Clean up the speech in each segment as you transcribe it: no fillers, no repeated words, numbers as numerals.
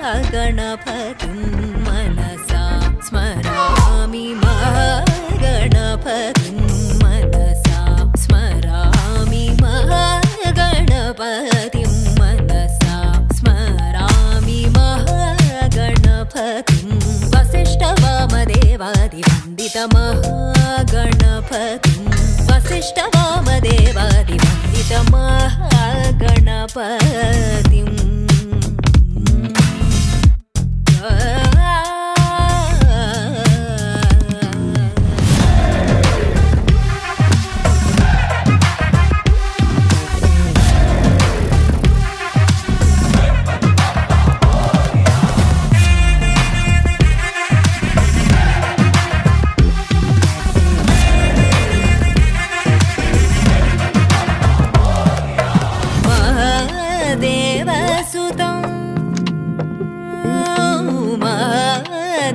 गणपतिं मनसा स्मरामि महागणपतिं मनसा स्मरामि महागणपतिं मनसा स्मरामि महागणपतिं वसिष्ठवामदेवादिवन्दितमहागणपतिं वसिष्ठवामदेवादिवन्दितमहागणपतिम्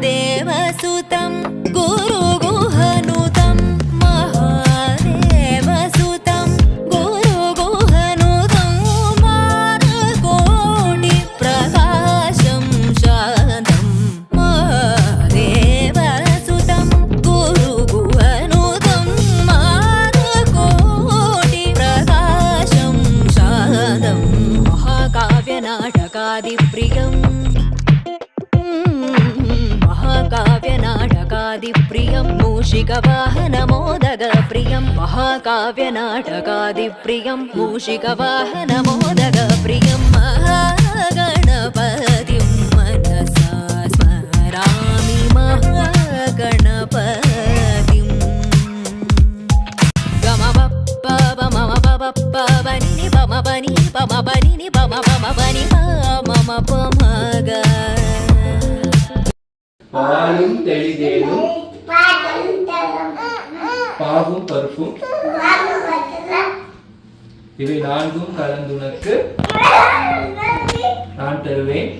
देवसुतं गुरुगुहनुतं महादेवसुतं गुरुगुहनुतं मारकोटिप्रकाशं शान्तं महादेवसुतं गुरुगुहनुतं मारकोटिप्रकाशं शान्तं महाकाव्यनाटकादिप्रियम् काव्यनाटकादिप्रियं मूषिकवाहनमोदगप्रियं महाकाव्यनाटकादिप्रियं मूषिकवाहनमोदगप्रियं महागणपतिं मनसा स्मरामि महागणपतिं गमपपमपपपनिनि पमपनि पमपनिनि पमपमपनि पमपमग பாலும் தெளிதேனும் பாகும் பருப்பும் இவை நான்கும் கலந்துனக்கு நான் தருவேன்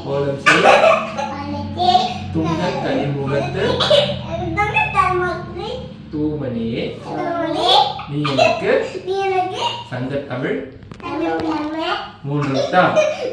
கோலம் செய் துங்க கனிமுகத்து தூமணியே நீ எனக்கு சங்கத்தமிழ் 3